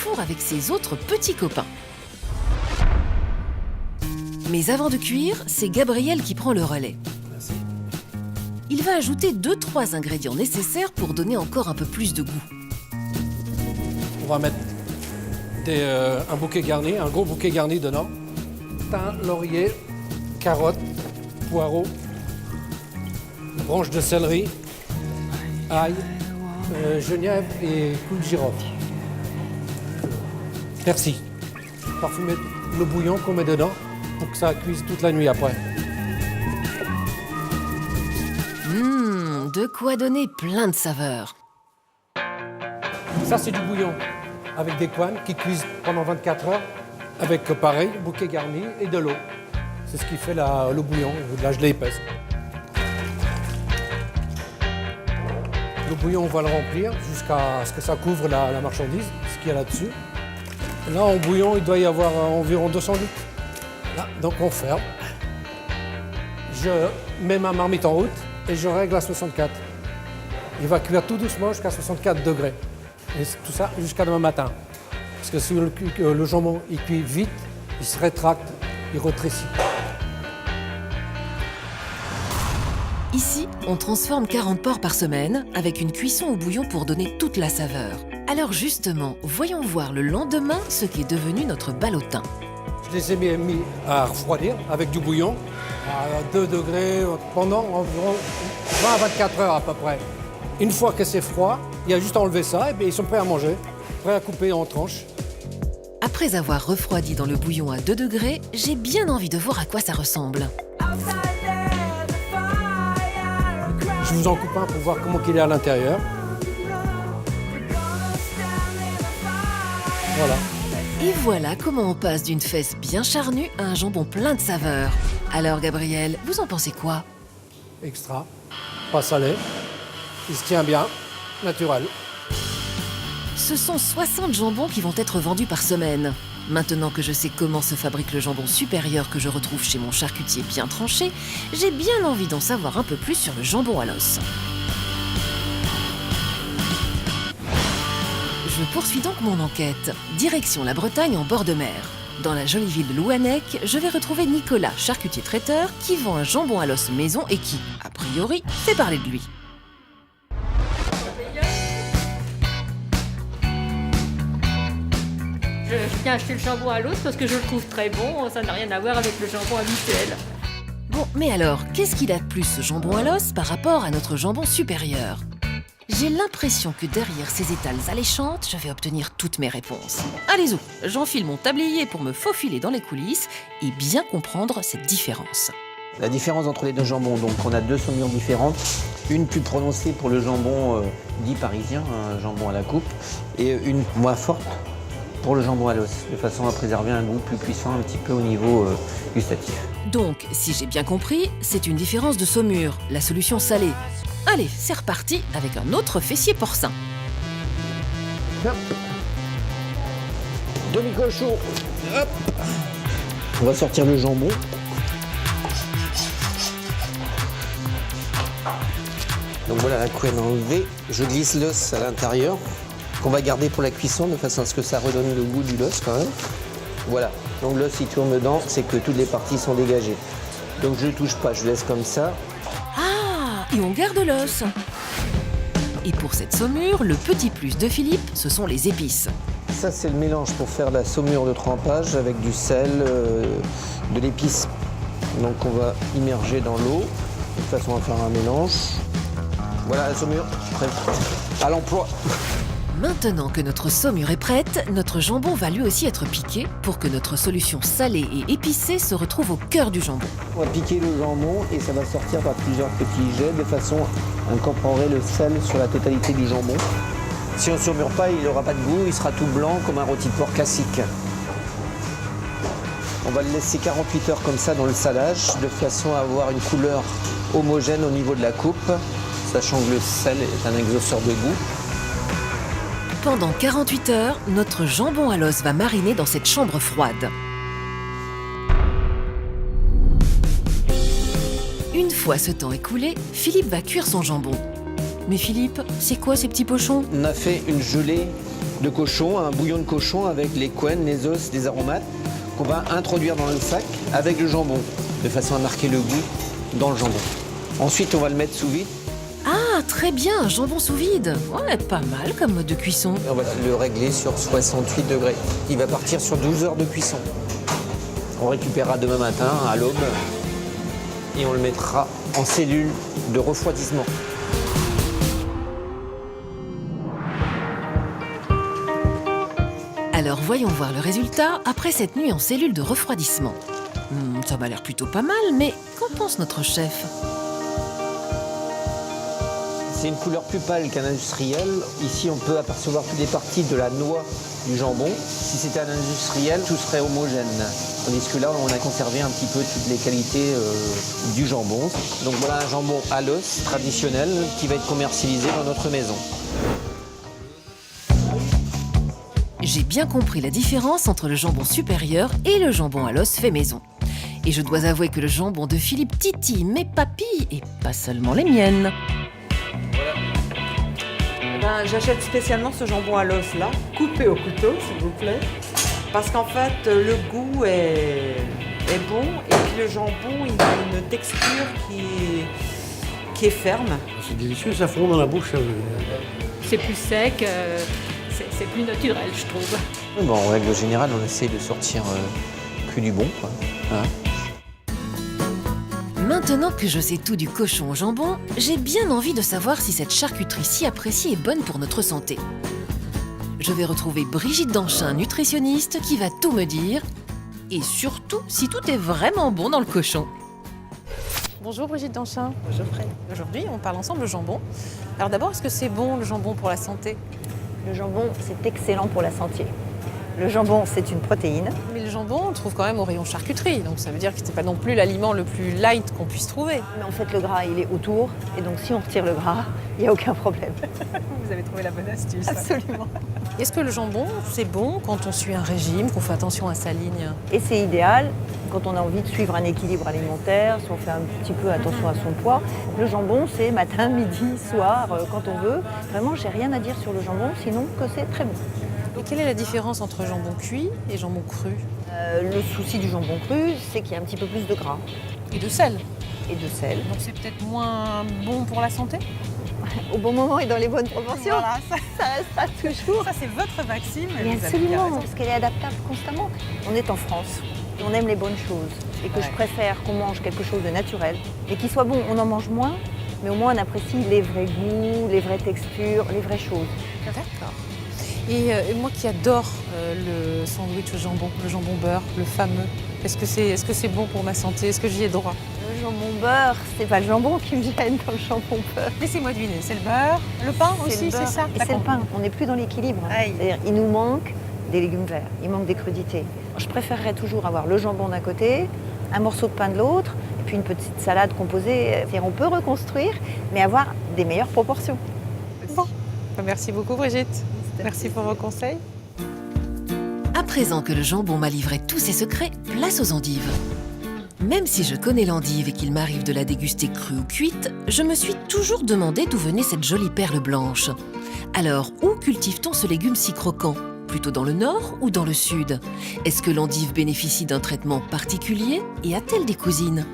four avec ses autres petits copains. Mais avant de cuire, c'est Gabriel qui prend le relais. Merci. Il va ajouter 2-3 ingrédients nécessaires pour donner encore un peu plus de goût. On va mettre un bouquet garni, un gros bouquet garni dedans. Thym, laurier, carottes, poireaux, branches de céleri, ail, genièvre et clous de girofle. Persil. Parfumer le bouillon qu'on met dedans pour que ça cuise toute la nuit après. De quoi donner plein de saveurs. Ça, c'est du bouillon avec des couennes qui cuisent pendant 24 heures avec, pareil, bouquet garni et de l'eau. C'est ce qui fait le bouillon, de la gelée épaisse. Le bouillon, on va le remplir jusqu'à ce que ça couvre la marchandise, ce qu'il y a là-dessus. Là, en bouillon, il doit y avoir environ 200 litres. Là, donc on ferme. Je mets ma marmite en route et je règle à 64. Il va cuire tout doucement jusqu'à 64 degrés. Et tout ça jusqu'à demain matin. Parce que si le jambon il cuit vite, il se rétracte, il rétrécit. Ici, on transforme 40 porcs par semaine avec une cuisson au bouillon pour donner toute la saveur. Alors justement, voyons voir le lendemain ce qui est devenu notre ballotin. Je les ai mis à refroidir avec du bouillon à 2 degrés pendant environ 20 à 24 heures à peu près. Une fois que c'est froid, il y a juste à enlever ça et bien ils sont prêts à manger, prêts à couper en tranches. Après avoir refroidi dans le bouillon à 2 degrés, j'ai bien envie de voir à quoi ça ressemble. Je vous en coupe un pour voir comment il est à l'intérieur. Voilà. Et voilà comment on passe d'une fesse bien charnue à un jambon plein de saveurs. Alors Gabriel, vous en pensez quoi? Extra, pas salé, il se tient bien, naturel. Ce sont 60 jambons qui vont être vendus par semaine. Maintenant que je sais comment se fabrique le jambon supérieur que je retrouve chez mon charcutier bien tranché, j'ai bien envie d'en savoir un peu plus sur le jambon à l'os. Je poursuis donc mon enquête. Direction la Bretagne en bord de mer. Dans la jolie ville de Louannec, je vais retrouver Nicolas, charcutier traiteur, qui vend un jambon à l'os maison et qui, a priori, fait parler de lui. Je viens acheter le jambon à l'os parce que je le trouve très bon, ça n'a rien à voir avec le jambon habituel. Bon, mais alors, qu'est-ce qu'il a de plus ce jambon à l'os par rapport à notre jambon supérieur? J'ai l'impression que derrière ces étals alléchantes, je vais obtenir toutes mes réponses. Allez-y, j'enfile mon tablier pour me faufiler dans les coulisses et bien comprendre cette différence. La différence entre les deux jambons, donc on a deux saumures différentes, une plus prononcée pour le jambon dit parisien, un jambon à la coupe, et une moins forte pour le jambon à l'os, de façon à préserver un goût plus puissant un petit peu au niveau gustatif. Donc, si j'ai bien compris, c'est une différence de saumure, la solution salée. Allez, c'est reparti avec un autre fessier porcin. Demi-cochon, hop. On va sortir le jambon. Donc voilà la couenne enlevée. Je glisse l'os à l'intérieur, qu'on va garder pour la cuisson, de façon à ce que ça redonne le goût du l'os quand même. Voilà, donc l'os il tourne dedans, c'est que toutes les parties sont dégagées. Donc je ne touche pas, je laisse comme ça. Ah, et on garde l'os. Et pour cette saumure, le petit plus de Philippe, ce sont les épices. Ça c'est le mélange pour faire la saumure de trempage avec du sel, de l'épice. Donc on va immerger dans l'eau, de façon à faire un mélange. Voilà la saumure, prête à l'emploi. Maintenant que notre saumure est prête, notre jambon va lui aussi être piqué pour que notre solution salée et épicée se retrouve au cœur du jambon. On va piquer le jambon et ça va sortir par plusieurs petits jets de façon à incorporer le sel sur la totalité du jambon. Si on ne saumure pas, il n'aura pas de goût, il sera tout blanc comme un rôti de porc classique. On va le laisser 48 heures comme ça dans le salage de façon à avoir une couleur homogène au niveau de la coupe, sachant que le sel est un exhausteur de goût. Pendant 48 heures, notre jambon à l'os va mariner dans cette chambre froide. Une fois ce temps écoulé, Philippe va cuire son jambon. Mais Philippe, c'est quoi ces petits pochons? On a fait une gelée de cochon, un bouillon de cochon avec les couennes, les os, les aromates qu'on va introduire dans le sac avec le jambon, de façon à marquer le goût dans le jambon. Ensuite, on va le mettre sous vide. Ah, très bien, jambon sous vide. Ouais, pas mal comme mode de cuisson. Et on va le régler sur 68 degrés. Il va partir sur 12 heures de cuisson. On récupérera demain matin à l'aube et on le mettra en cellule de refroidissement. Alors voyons voir le résultat après cette nuit en cellule de refroidissement. Ça m'a l'air plutôt pas mal, mais qu'en pense notre chef? C'est une couleur plus pâle qu'un industriel. Ici, on peut apercevoir toutes les parties de la noix du jambon. Si c'était un industriel, tout serait homogène. Tandis que là, on a conservé un petit peu toutes les qualités du jambon. Donc voilà un jambon à l'os traditionnel qui va être commercialisé dans notre maison. J'ai bien compris la différence entre le jambon supérieur et le jambon à l'os fait maison. Et je dois avouer que le jambon de Philippe titille mes papilles et pas seulement les miennes. J'achète spécialement ce jambon à l'os là, coupé au couteau s'il vous plaît, parce qu'en fait le goût est bon et puis le jambon il a une texture qui est ferme. C'est délicieux, ça fond dans la bouche. C'est plus sec, c'est plus naturel, je trouve. Bon, en règle générale, on essaie de sortir que du bon, quoi. Hein. Maintenant que je sais tout du cochon au jambon, j'ai bien envie de savoir si cette charcuterie si appréciée est bonne pour notre santé. Je vais retrouver Brigitte Danchin, nutritionniste, qui va tout me dire. Et surtout, si tout est vraiment bon dans le cochon. Bonjour Brigitte Danchin. Bonjour Fred. Aujourd'hui, on parle ensemble de jambon. Alors d'abord, est-ce que c'est bon le jambon pour la santé? Le jambon, c'est excellent pour la santé. Le jambon, c'est une protéine. Mais le jambon, on le trouve quand même au rayon charcuterie, donc ça veut dire que c'est pas non plus l'aliment le plus light qu'on puisse trouver. Mais en fait, le gras, il est autour. Et donc, si on retire le gras, il n'y a aucun problème. Vous avez trouvé la bonne astuce. Absolument. Est-ce que le jambon, c'est bon quand on suit un régime, qu'on fait attention à sa ligne? Et c'est idéal quand on a envie de suivre un équilibre alimentaire, si on fait un petit peu attention à son poids. Le jambon, c'est matin, midi, soir, quand on veut. Vraiment, j'ai rien à dire sur le jambon, sinon que c'est très bon. Et quelle est la différence entre jambon cuit et jambon cru? Le souci du jambon cru, c'est qu'il y a un petit peu plus de gras Et de sel. et de sel. Donc c'est peut-être moins bon pour la santé? Au bon moment et dans les bonnes proportions. Voilà, ça restera toujours. ça c'est votre maxime. Mais vous avez bien absolument, raison. parce qu'elle est adaptable constamment. On est en France, on aime les bonnes choses et que Ouais. je préfère qu'on mange quelque chose de naturel et qui soit bon. On en mange moins, mais au moins on apprécie les vrais goûts, les vraies textures, les vraies choses. D'accord. Et moi qui adore le sandwich au jambon, le jambon beurre, le fameux, est-ce que c'est bon pour ma santé? Est-ce que j'y ai droit? Le jambon beurre, c'est pas le jambon qui me gêne dans le jambon beurre. Laissez-moi deviner, c'est le beurre, le pain C'est aussi, le c'est beurre ça? et c'est le pain. On n'est plus dans l'équilibre. Aïe. C'est-à-dire, il nous manque des légumes verts, il manque des crudités. Je préférerais toujours avoir le jambon d'un côté, un morceau de pain de l'autre, et puis une petite salade composée. C'est-à-dire, on peut reconstruire, mais avoir des meilleures proportions. Bon. Merci beaucoup Brigitte. Merci pour vos conseils. À présent que le jambon m'a livré tous ses secrets, place aux endives. Même si je connais l'endive et qu'il m'arrive de la déguster crue ou cuite, je me suis toujours demandé d'où venait cette jolie perle blanche. Alors, où cultive-t-on ce légume si croquant? Plutôt dans le nord ou dans le sud? Est-ce que l'endive bénéficie d'un traitement particulier et a-t-elle des cousines?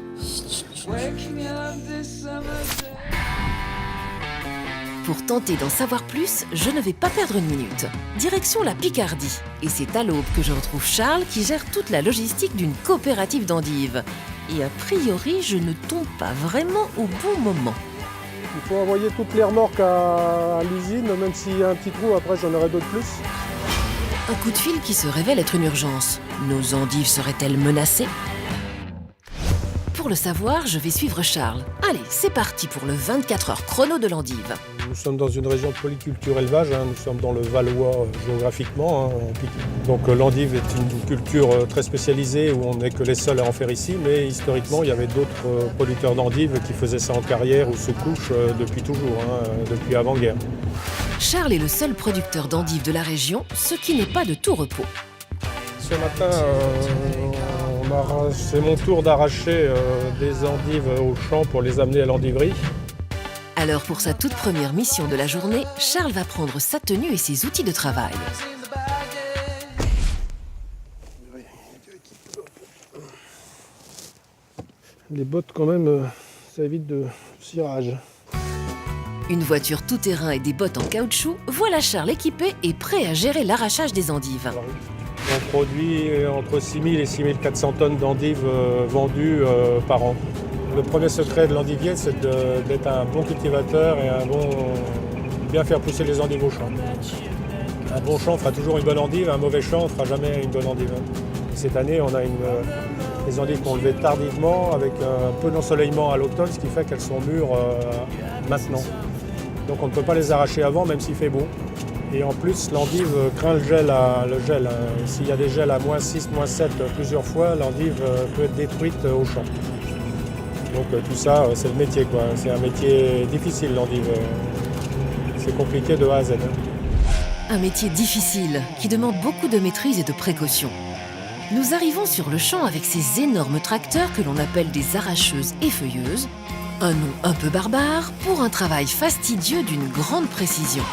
Pour tenter d'en savoir plus, je ne vais pas perdre une minute. Direction la Picardie. Et c'est à l'aube que je retrouve Charles qui gère toute la logistique d'une coopérative d'endives. Et a priori, je ne tombe pas vraiment au bon moment. Il faut envoyer toutes les remorques à l'usine, même s'il y a un petit trou, après j'en aurai d'autres plus. Un coup de fil qui se révèle être une urgence. Nos endives seraient-elles menacées? Pour le savoir, je vais suivre Charles. Allez, c'est parti pour le 24 heures chrono de l'endive. Nous sommes dans une région de polyculture élevage, nous sommes dans le Valois géographiquement. Donc l'endive est une culture très spécialisée où on n'est que les seuls à en faire ici, mais historiquement il y avait d'autres producteurs d'endives qui faisaient ça en carrière ou sous couche depuis toujours, depuis avant-guerre. Charles est le seul producteur d'endives de la région, ce qui n'est pas de tout repos. Ce matin, c'est mon tour d'arracher des endives au champ pour les amener à l'endiverie. Alors pour sa toute première mission de la journée, Charles va prendre sa tenue et ses outils de travail. Les bottes quand même, ça évite de cirage. Une voiture tout-terrain et des bottes en caoutchouc, voilà Charles équipé et prêt à gérer l'arrachage des endives. On produit entre 6000 et 6400 tonnes d'endives vendues par an. Le premier secret de l'endivier, c'est d'être un bon cultivateur et bien faire pousser les endives au champ. Un bon champ fera toujours une bonne endive, un mauvais champ ne fera jamais une bonne endive. Cette année, on a des endives qu'on levait tardivement, avec un peu d'ensoleillement à l'automne, ce qui fait qu'elles sont mûres maintenant. Donc on ne peut pas les arracher avant, même s'il fait beau. Et en plus, l'endive craint le gel. S'il y a des gels à -6, -7 plusieurs fois, l'endive peut être détruite au champ. Donc tout ça, c'est le métier, quoi. C'est un métier difficile, l'endive. C'est compliqué de A à Z. Un métier difficile qui demande beaucoup de maîtrise et de précaution. Nous arrivons sur le champ avec ces énormes tracteurs que l'on appelle des arracheuses et feuilleuses. Un nom un peu barbare pour un travail fastidieux d'une grande précision.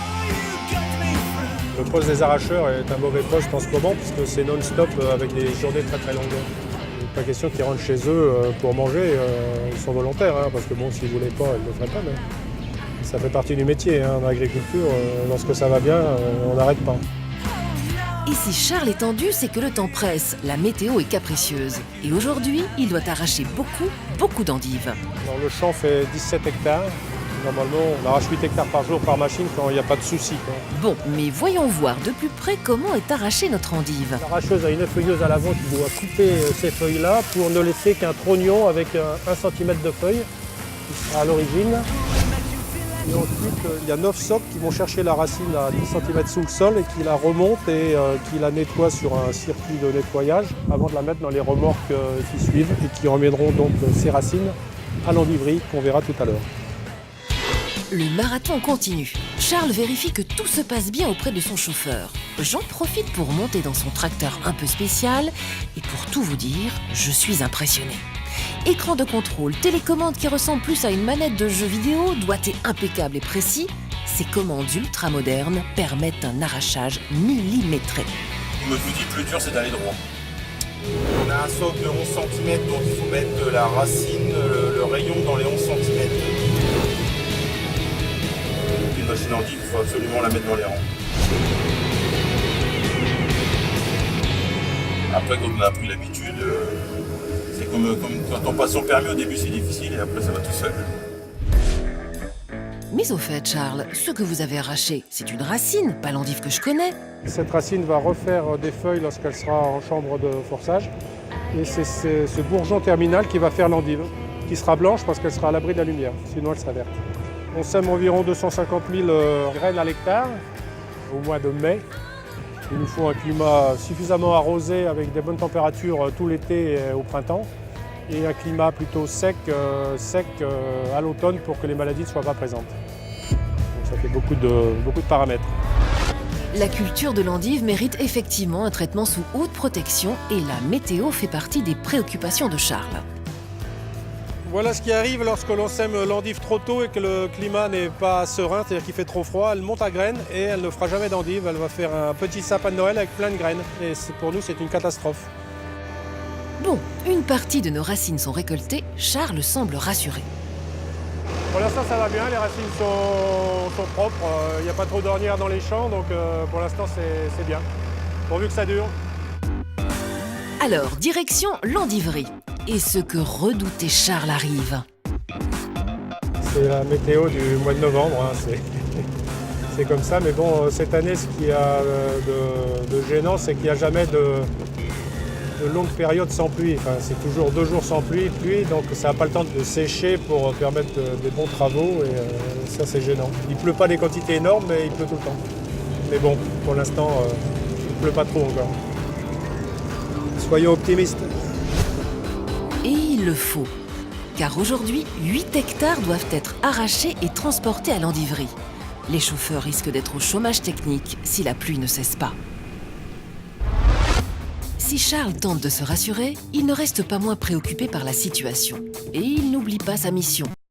Le poste des arracheurs est un mauvais poste en ce moment puisque c'est non-stop avec des journées très très longues. Il n'est pas question qu'ils rentrent chez eux pour manger, ils sont volontaires, parce que bon, s'ils ne voulaient pas, ils ne le feraient pas. Mais ça fait partie du métier, en agriculture, lorsque ça va bien, on n'arrête pas. Et si Charles est tendu, c'est que le temps presse, la météo est capricieuse. Et aujourd'hui, il doit arracher beaucoup d'endives. Alors, le champ fait 17 hectares. Normalement, on arrache 8 hectares par jour par machine quand il n'y a pas de souci. Bon, mais voyons voir de plus près comment est arrachée notre endive. L'arracheuse a une feuilleuse à l'avant qui doit couper ces feuilles-là pour ne laisser qu'un trognon avec 1 cm de feuille qui sera à l'origine. Et ensuite, il y a 9 socs qui vont chercher la racine à 10 cm sous le sol et qui la remontent et qui la nettoient sur un circuit de nettoyage avant de la mettre dans les remorques qui suivent et qui emmèneront donc ces racines à l'endiverie qu'on verra tout à l'heure. Le marathon continue. Charles vérifie que tout se passe bien auprès de son chauffeur. J'en profite pour monter dans son tracteur un peu spécial et pour tout vous dire, je suis impressionné. Écran de contrôle, télécommande qui ressemble plus à une manette de jeu vidéo, doigté impeccable et précis, ces commandes ultra modernes permettent un arrachage millimétré. L'outil le plus dur, c'est d'aller droit. On a un socle de 11 cm, donc il faut mettre la racine, le rayon dans les 11 cm. Une machine endive, il faut absolument la mettre dans les rangs. Après, quand on a pris l'habitude, c'est comme quand on passe son permis, au début c'est difficile et après ça va tout seul. Mais au fait, Charles, ce que vous avez arraché, c'est une racine, pas l'endive que je connais. Cette racine va refaire des feuilles lorsqu'elle sera en chambre de forçage. Et c'est ce bourgeon terminal qui va faire l'endive, qui sera blanche parce qu'elle sera à l'abri de la lumière, sinon elle sera verte. On sème environ 250 000 graines à l'hectare au mois de mai. Il nous faut un climat suffisamment arrosé avec des bonnes températures tout l'été et au printemps. Et un climat plutôt sec à l'automne pour que les maladies ne soient pas présentes. Donc ça fait beaucoup de paramètres. La culture de l'endive mérite effectivement un traitement sous haute protection et la météo fait partie des préoccupations de Charles. Voilà ce qui arrive lorsque l'on sème l'endive trop tôt et que le climat n'est pas serein, c'est-à-dire qu'il fait trop froid. Elle monte à graines et elle ne fera jamais d'endive. Elle va faire un petit sapin de Noël avec plein de graines. Et pour nous, c'est une catastrophe. Bon, une partie de nos racines sont récoltées, Charles semble rassuré. Pour l'instant, ça va bien, les racines sont propres. Il n'y a pas trop d'ornières dans les champs, donc pour l'instant, c'est bien. Pourvu que ça dure. Alors, direction l'endiverie. Et ce que redoutait Charles arrive. C'est la météo du mois de novembre, c'est comme ça. Mais bon, cette année, ce qu'il y a de gênant, c'est qu'il n'y a jamais de longues périodes sans pluie. Enfin, c'est toujours 2 jours sans pluie, donc ça n'a pas le temps de sécher pour permettre des bons travaux. Et ça, c'est gênant. Il ne pleut pas des quantités énormes, mais il pleut tout le temps. Mais bon, pour l'instant, il ne pleut pas trop encore. Soyons optimistes. Et il le faut, car aujourd'hui, 8 hectares doivent être arrachés et transportés à l'endiverie. Les chauffeurs risquent d'être au chômage technique si la pluie ne cesse pas. Si Charles tente de se rassurer, il ne reste pas moins préoccupé par la situation. Et il n'oublie pas sa mission.